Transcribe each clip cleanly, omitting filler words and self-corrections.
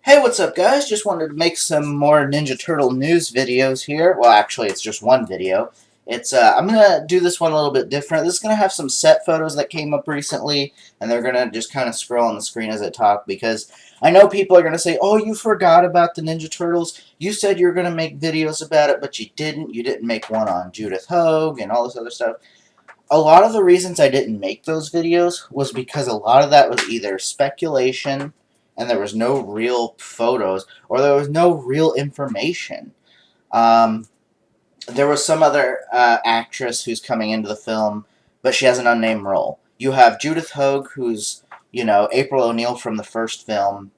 Hey, what's up, guys? Just wanted to make some more Ninja Turtle news videos here. Well, actually, it's just one video. I'm gonna do this one a little bit different. This is gonna have some set photos that came up recently, and they're gonna just kind of scroll on the screen as I talk, because I know people are gonna say, "Oh, you forgot about the Ninja Turtles. You said you were gonna make videos about it, but you didn't. You didn't make one on Judith Hoag and all this other stuff." A lot of the reasons I didn't make those videos was because a lot of that was either speculation and there was no real photos, or there was no real information. Um, there was some other actress who's coming into the film, but she has an unnamed role. You have Judith Hoag, who's, April O'Neil from the first film,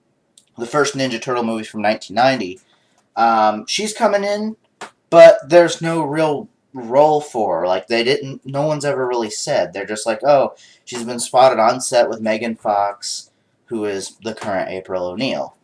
the first Ninja Turtle movie from 1990. She's coming in, but there's no real role for her. Like, no one's ever really said. They're just like, oh, she's been spotted on set with Megan Fox, who is the current April O'Neil.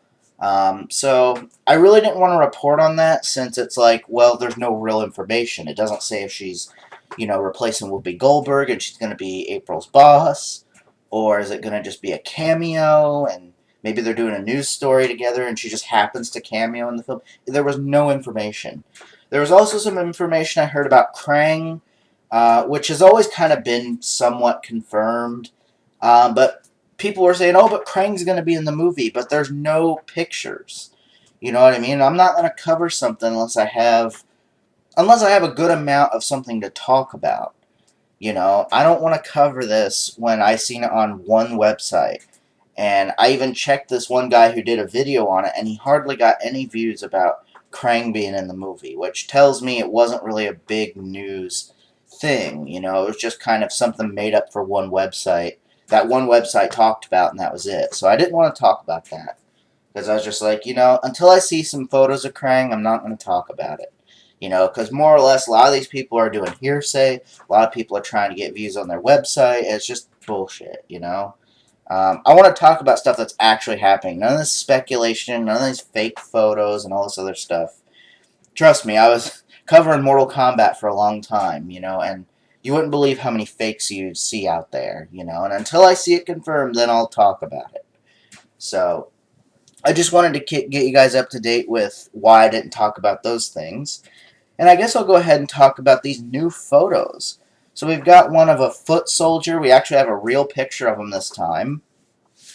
So I really didn't want to report on that, since it's like, well, there's no real information. It doesn't say if she's, replacing Whoopi Goldberg and she's going to be April's boss, or is it going to just be a cameo, and maybe they're doing a news story together and she just happens to cameo in the film. There was no information. There was also some information I heard about Krang, which has always kind of been somewhat confirmed. But people were saying, oh, but Krang's going to be in the movie, but there's no pictures. You know what I mean? I'm not going to cover something unless I have a good amount of something to talk about. I don't want to cover this when I seen it on one website. And I even checked this one guy who did a video on it, and he hardly got any views about Krang being in the movie, which tells me it wasn't really a big news thing. It was just kind of something made up for one website. That one website talked about, and that was it. So I didn't want to talk about that, because I was just like, until I see some photos of Krang, I'm not going to talk about it. Because more or less, a lot of these people are doing hearsay. A lot of people are trying to get views on their website. It's just bullshit. I want to talk about stuff that's actually happening. None of this speculation, none of these fake photos, and all this other stuff. Trust me, I was covering Mortal Kombat for a long time, and you wouldn't believe how many fakes you see out there, and until I see it confirmed, then I'll talk about it. So, I just wanted to get you guys up to date with why I didn't talk about those things. And I guess I'll go ahead and talk about these new photos. So we've got one of a foot soldier. We actually have a real picture of him this time.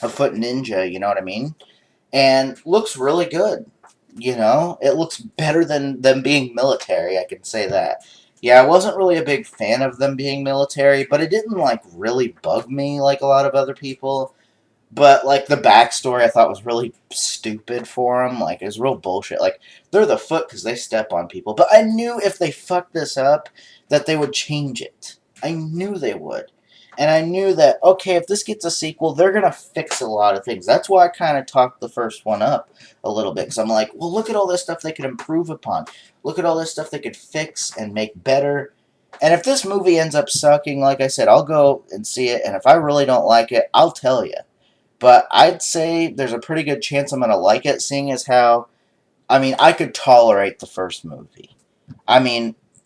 A foot ninja, you know what I mean? And looks really good. It looks better than them being military, I can say that. Yeah, I wasn't really a big fan of them being military, but it didn't, really bug me like a lot of other people. But, the backstory I thought was really stupid for them. It was real bullshit. They're the foot because they step on people. But I knew if they fucked this up, that they would change it. I knew they would. And I knew that, okay, if this gets a sequel, they're going to fix a lot of things. That's why I kind of talked the first one up a little bit. Because I'm like, well, look at all this stuff they could improve upon. Look at all this stuff they could fix and make better. And if this movie ends up sucking, like I said, I'll go and see it. And if I really don't like it, I'll tell you. But I'd say there's a pretty good chance I'm going to like it, seeing as how, I could tolerate the first movie.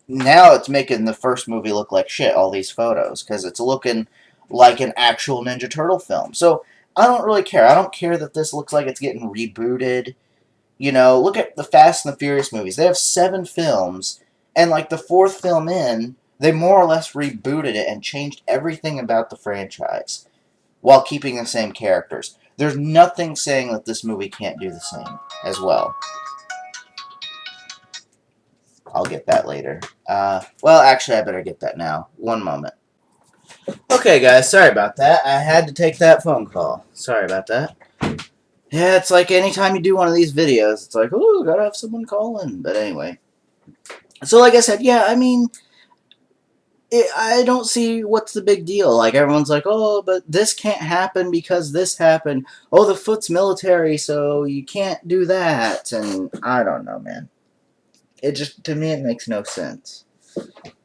Now it's making the first movie look like shit, all these photos, because it's looking like an actual Ninja Turtle film. So I don't really care. I don't care that this looks like it's getting rebooted. Look at the Fast and the Furious movies. They have 7 films, and the 4th film in, they more or less rebooted it and changed everything about the franchise, while keeping the same characters. There's nothing saying that this movie can't do the same as well. I'll get that later. Well, actually, I better get that now. One moment. Okay, guys, sorry about that. I had to take that phone call. Sorry about that. Yeah, it's like anytime you do one of these videos, it's like, oh, gotta have someone call in. But anyway. So, like I said, yeah, I don't see what's the big deal. Everyone's like, oh, but this can't happen because this happened. Oh, the foot's military, so you can't do that. And I don't know, man. To me, it makes no sense.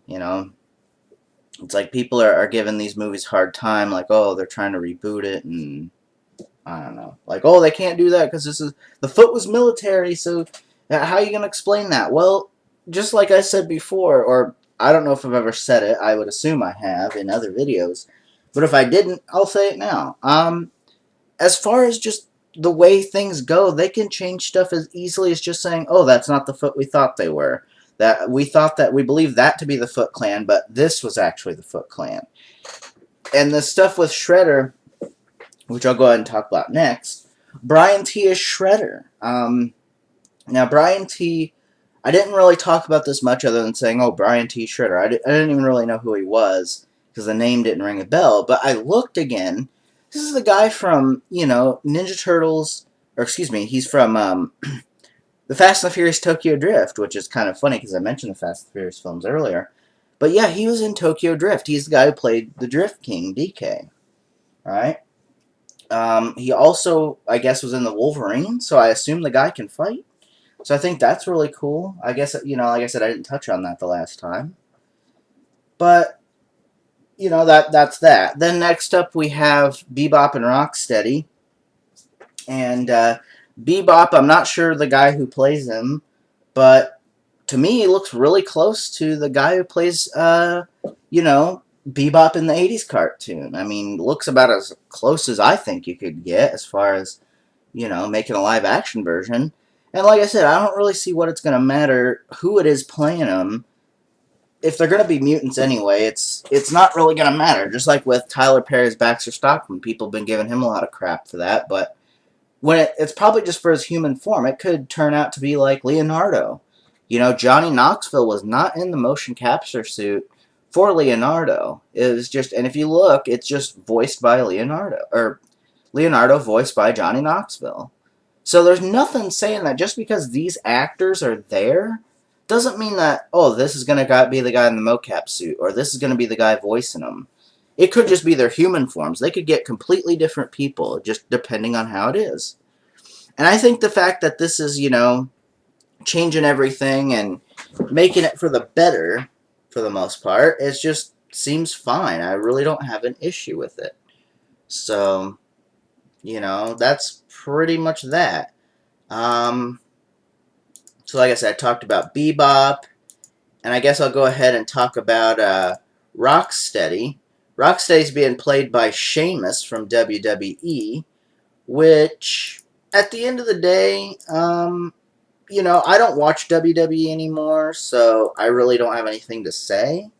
It's like people are giving these movies a hard time, like, oh, they're trying to reboot it, and I don't know. Like, oh, they can't do that because the foot was military, so how are you going to explain that? Well, just like I said before, or I don't know if I've ever said it. I would assume I have in other videos. But if I didn't, I'll say it now. As far as just the way things go, they can change stuff as easily as just saying, oh, that's not the Foot we thought they were. That we believed that to be the Foot Clan, but this was actually the Foot Clan. And the stuff with Shredder, which I'll go ahead and talk about next, Brian T is Shredder. Now, Brian T, I didn't really talk about this much other than saying, oh, Brian T. Shredder. I didn't even really know who he was because the name didn't ring a bell. But I looked again. This is the guy from, Ninja Turtles, or excuse me, he's from the Fast and the Furious Tokyo Drift, which is kind of funny because I mentioned the Fast and the Furious films earlier. But yeah, he was in Tokyo Drift. He's the guy who played the Drift King, DK. Right? He also, I guess, was in the Wolverine, so I assume the guy can fight. So I think that's really cool. I guess, like I said, I didn't touch on that the last time. But, that's that. Then next up we have Bebop and Rocksteady. And Bebop, I'm not sure the guy who plays him, but to me he looks really close to the guy who plays, Bebop in the 80s cartoon. I mean, looks about as close as I think you could get as far as, making a live action version. And like I said, I don't really see what it's going to matter who it is playing them. If they're going to be mutants anyway, it's not really going to matter. Just like with Tyler Perry's Baxter Stockman, people have been giving him a lot of crap for that. But when it's probably just for his human form, it could turn out to be like Leonardo. Johnny Knoxville was not in the motion capture suit for Leonardo. It was just, and if you look, it's just voiced by Leonardo, or Leonardo voiced by Johnny Knoxville. So there's nothing saying that just because these actors are there doesn't mean that, oh, this is going to be the guy in the mocap suit, or this is going to be the guy voicing them. It could just be their human forms. They could get completely different people, just depending on how it is. And I think the fact that this is, changing everything and making it for the better, for the most part, it just seems fine. I really don't have an issue with it. So, that's pretty much that. So like I said, I talked about Bebop, and I guess I'll go ahead and talk about Rocksteady. Rocksteady's being played by Sheamus from WWE, which, at the end of the day, I don't watch WWE anymore, so I really don't have anything to say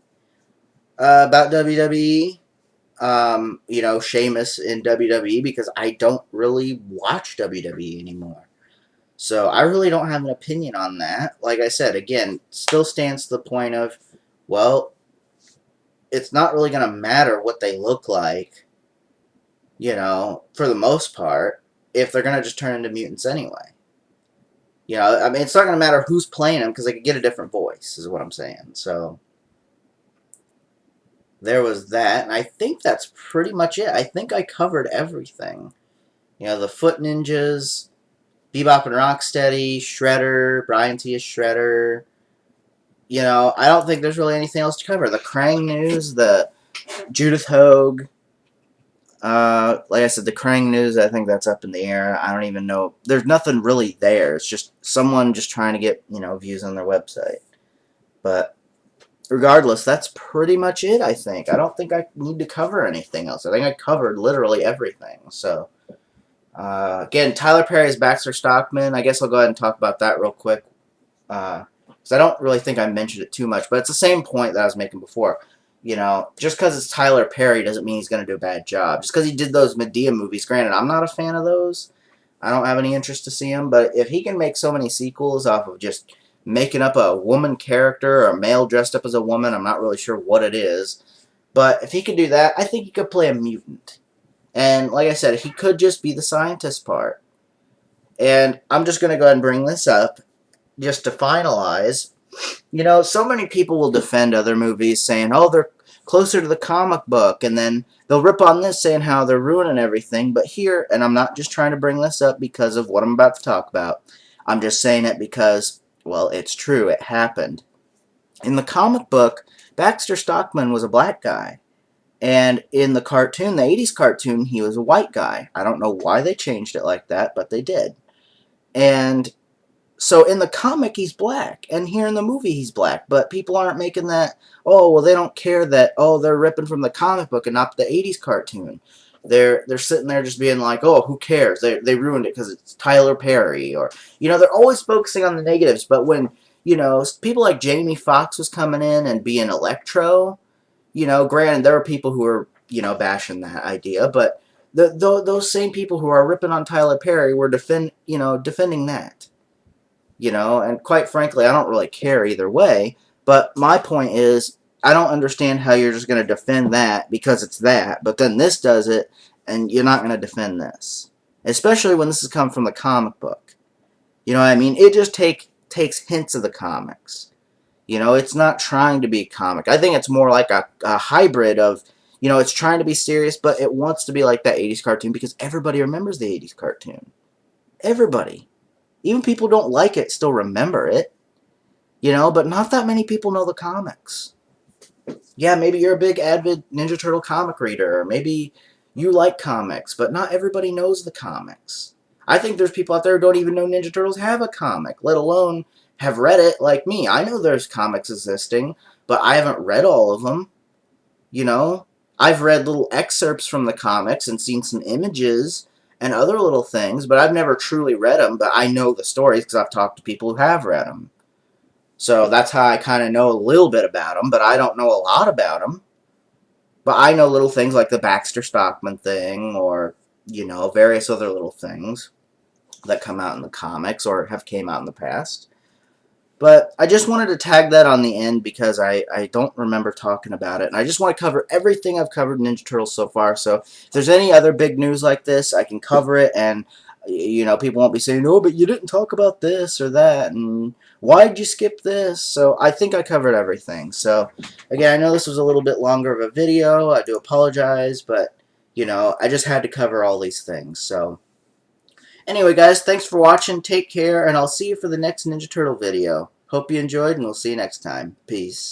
about WWE. Sheamus in WWE, because I don't really watch WWE anymore. So I really don't have an opinion on that. Like I said, again, still stands to the point of, well, it's not really going to matter what they look like, for the most part, if they're going to just turn into mutants anyway. It's not going to matter who's playing them because they could get a different voice, is what I'm saying. So there was that, and I think that's pretty much it. I think I covered everything. The Foot Ninjas, Bebop and Rocksteady, Shredder, Brian T. is Shredder. I don't think there's really anything else to cover. The Krang news, the Judith Hoag. Like I said, the Krang news, I think that's up in the air. I don't even know. There's nothing really there. It's just someone just trying to get, views on their website. But regardless, that's pretty much it, I think. I don't think I need to cover anything else. I think I covered literally everything. So, again, Tyler Perry's Baxter Stockman. I guess I'll go ahead and talk about that real quick. Because I don't really think I mentioned it too much. But it's the same point that I was making before. Just because it's Tyler Perry doesn't mean he's going to do a bad job. Just because he did those Medea movies, granted, I'm not a fan of those. I don't have any interest to see him. But if he can make so many sequels off of just making up a woman character or a male dressed up as a woman, I'm not really sure what it is. But if he could do that, I think he could play a mutant. And like I said, he could just be the scientist part. And I'm just going to go ahead and bring this up just to finalize. So many people will defend other movies saying, oh, they're closer to the comic book, and then they'll rip on this saying how they're ruining everything. But here, and I'm not just trying to bring this up because of what I'm about to talk about. I'm just saying it because, well, it's true. It happened. In the comic book, Baxter Stockman was a black guy. And in the cartoon, the 80s cartoon, he was a white guy. I don't know why they changed it like that, but they did. And so in the comic, he's black. And here in the movie, he's black. But people aren't making that, oh, well, they don't care that, oh, they're ripping from the comic book and not the 80s cartoon. they're sitting there just being like, oh, who cares? They ruined it because it's Tyler Perry, or they're always focusing on the negatives. But when people like Jamie Foxx was coming in and being Electro, granted there are people who are bashing that idea, but those same people who are ripping on Tyler Perry were defending that. And quite frankly, I don't really care either way. But my point is, I don't understand how you're just going to defend that because it's that, but then this does it, and you're not going to defend this. Especially when this has come from the comic book. You know what I mean? It just takes hints of the comics. It's not trying to be comic. I think it's more like a hybrid of, it's trying to be serious, but it wants to be like that 80s cartoon because everybody remembers the 80s cartoon. Everybody. Even people who don't like it still remember it, but not that many people know the comics. Yeah, maybe you're a big avid Ninja Turtle comic reader, or maybe you like comics, but not everybody knows the comics. I think there's people out there who don't even know Ninja Turtles have a comic, let alone have read it like me. I know there's comics existing, but I haven't read all of them, you know? I've read little excerpts from the comics and seen some images and other little things, but I've never truly read them, but I know the stories because I've talked to people who have read them. So that's how I kind of know a little bit about them, but I don't know a lot about them. But I know little things like the Baxter Stockman thing, or, various other little things that come out in the comics or have came out in the past. But I just wanted to tag that on the end because I don't remember talking about it. And I just want to cover everything I've covered in Ninja Turtles so far. So if there's any other big news like this, I can cover it. And, people won't be saying, oh, but you didn't talk about this or that. And why'd you skip this? So I think I covered everything. So, again, I know this was a little bit longer of a video. I do apologize. But, I just had to cover all these things. So anyway, guys, thanks for watching. Take care, and I'll see you for the next Ninja Turtle video. Hope you enjoyed, and we'll see you next time. Peace.